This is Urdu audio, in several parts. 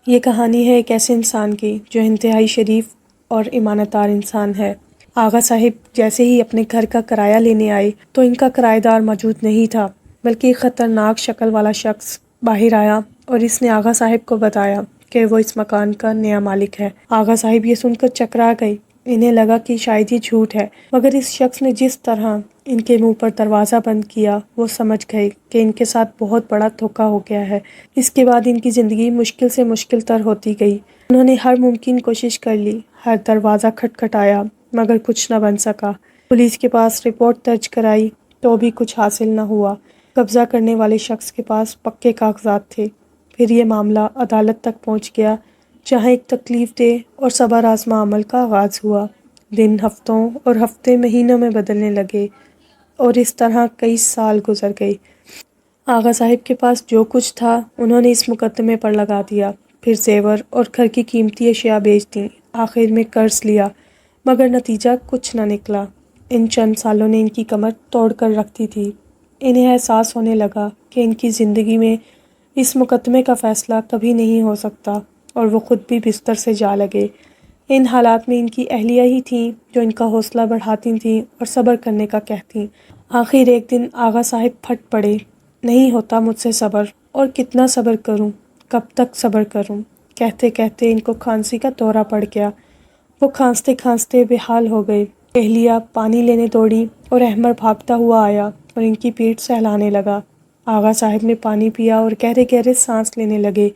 یہ کہانی ہے ایک ایسے انسان کی جو انتہائی شریف اور امانت دار انسان ہے۔ آغا صاحب جیسے ہی اپنے گھر کا کرایہ لینے آئے تو ان کا کرایہ دار موجود نہیں تھا، بلکہ ایک خطرناک شکل والا شخص باہر آیا اور اس نے آغا صاحب کو بتایا کہ وہ اس مکان کا نیا مالک ہے۔ آغا صاحب یہ سن کر چکرا گئے۔ انہیں لگا کہ شاید یہ جھوٹ ہے، مگر اس شخص نے جس طرح ان کے منہ پر دروازہ بند کیا وہ سمجھ گئے کہ ان کے ساتھ بہت بڑا دھوکا ہو گیا ہے۔ اس کے بعد ان کی زندگی مشکل سے مشکل تر ہوتی گئی۔ انہوں نے ہر ممکن کوشش کر لی، ہر دروازہ کھٹکھٹایا، مگر کچھ نہ بن سکا۔ پولیس کے پاس رپورٹ درج کرائی تو بھی کچھ حاصل نہ ہوا۔ قبضہ کرنے والے شخص کے پاس پکے کاغذات تھے۔ پھر یہ معاملہ عدالت تک پہنچ گیا، جہاں ایک تکلیف دہ اور صبر آزما عمل کا آغاز ہوا۔ دن ہفتوں اور ہفتے مہینوں میں بدلنے لگے اور اس طرح کئی سال گزر گئے۔ آغا صاحب کے پاس جو کچھ تھا انہوں نے اس مقدمے پر لگا دیا، پھر زیور اور گھر کی قیمتی اشیاء بیچ دیں، آخر میں قرض لیا، مگر نتیجہ کچھ نہ نکلا۔ ان چند سالوں نے ان کی کمر توڑ کر رکھ دی تھی۔ انہیں احساس ہونے لگا کہ ان کی زندگی میں اس مقدمے کا فیصلہ کبھی نہیں ہو سکتا، اور وہ خود بھی بستر سے جا لگے۔ ان حالات میں ان کی اہلیہ ہی تھیں جو ان کا حوصلہ بڑھاتی تھیں اور صبر کرنے کا کہتیں۔ آخر ایک دن آغا صاحب پھٹ پڑے، نہیں ہوتا مجھ سے صبر، اور کتنا صبر کروں، کب تک صبر کروں؟ کہتے کہتے ان کو کھانسی کا دورہ پڑ گیا۔ وہ کھانستے کھانستے بے حال ہو گئے۔ اہلیہ پانی لینے دوڑی اور احمد بھاگتا ہوا آیا اور ان کی پیٹھ سہلانے لگا۔ آغا صاحب نے پانی پیا اور گہرے گہرے سانس لینے لگے،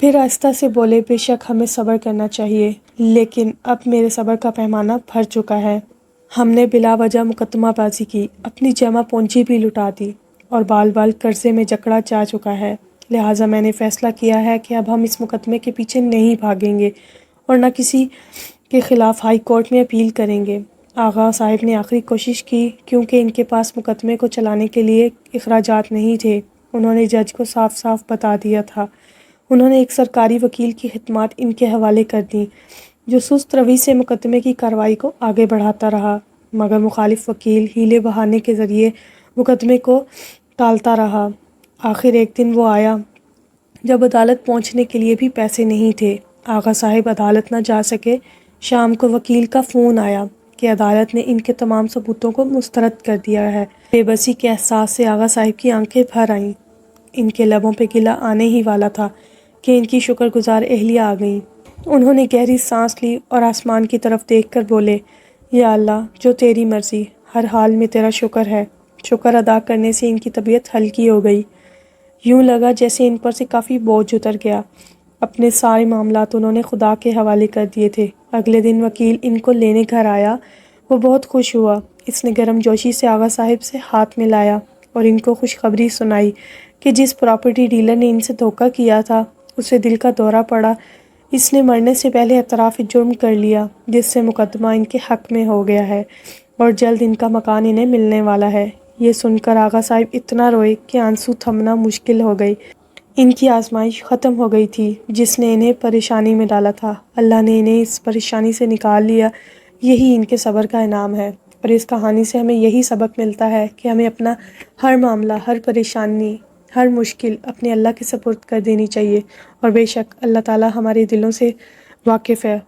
پھر آہستہ سے بولے، بے شک ہمیں صبر کرنا چاہیے، لیکن اب میرے صبر کا پیمانہ بھر چکا ہے۔ ہم نے بلا وجہ مقدمہ بازی کی، اپنی جمع پونجی بھی لٹا دی اور بال بال قرضے میں جکڑا جا چکا ہے، لہٰذا میں نے فیصلہ کیا ہے کہ اب ہم اس مقدمے کے پیچھے نہیں بھاگیں گے اور نہ کسی کے خلاف ہائی کورٹ میں اپیل کریں گے۔ آغا صاحب نے آخری کوشش کی، کیونکہ ان کے پاس مقدمے کو چلانے کے لیے اخراجات نہیں تھے۔ انہوں نے جج کو صاف صاف بتا دیا تھا۔ انہوں نے ایک سرکاری وکیل کی خدمات ان کے حوالے کر دیں، جو سست روی سے مقدمے کی کارروائی کو آگے بڑھاتا رہا، مگر مخالف وکیل ہیلے بہانے کے ذریعے مقدمے کو ٹالتا رہا۔ آخر ایک دن وہ آیا جب عدالت پہنچنے کے لیے بھی پیسے نہیں تھے۔ آغا صاحب عدالت نہ جا سکے۔ شام کو وکیل کا فون آیا کہ عدالت نے ان کے تمام ثبوتوں کو مسترد کر دیا ہے۔ بے بسی کے احساس سے آغا صاحب کی آنکھیں بھر آئیں۔ ان کے لبوں پہ گلہ آنے ہی والا تھا کہ ان کی شکر گزار اہلیہ آ گئیں۔ انہوں نے گہری سانس لی اور آسمان کی طرف دیکھ کر بولے، یا اللہ، جو تیری مرضی، ہر حال میں تیرا شکر ہے۔ شکر ادا کرنے سے ان کی طبیعت ہلکی ہو گئی۔ یوں لگا جیسے ان پر سے کافی بوجھ اتر گیا۔ اپنے سارے معاملات انہوں نے خدا کے حوالے کر دیے تھے۔ اگلے دن وکیل ان کو لینے گھر آیا۔ وہ بہت خوش ہوا۔ اس نے گرم جوشی سے آغا صاحب سے ہاتھ ملایا اور ان کو خوشخبری سنائی کہ جس پراپرٹی ڈیلر نے ان سے دھوکہ کیا تھا اسے دل کا دورہ پڑا۔ اس نے مرنے سے پہلے اعتراف جرم کر لیا، جس سے مقدمہ ان کے حق میں ہو گیا ہے اور جلد ان کا مکان انہیں ملنے والا ہے۔ یہ سن کر آغا صاحب اتنا روئے کہ آنسو تھمنا مشکل ہو گئی۔ ان کی آزمائش ختم ہو گئی تھی جس نے انہیں پریشانی میں ڈالا تھا۔ اللہ نے انہیں اس پریشانی سے نکال لیا۔ یہی ان کے صبر کا انعام ہے، اور اس کہانی سے ہمیں یہی سبق ملتا ہے کہ ہمیں اپنا ہر معاملہ، ہر پریشانی، ہر مشکل اپنے اللہ کے سپرد کر دینی چاہیے، اور بے شک اللہ تعالیٰ ہمارے دلوں سے واقف ہے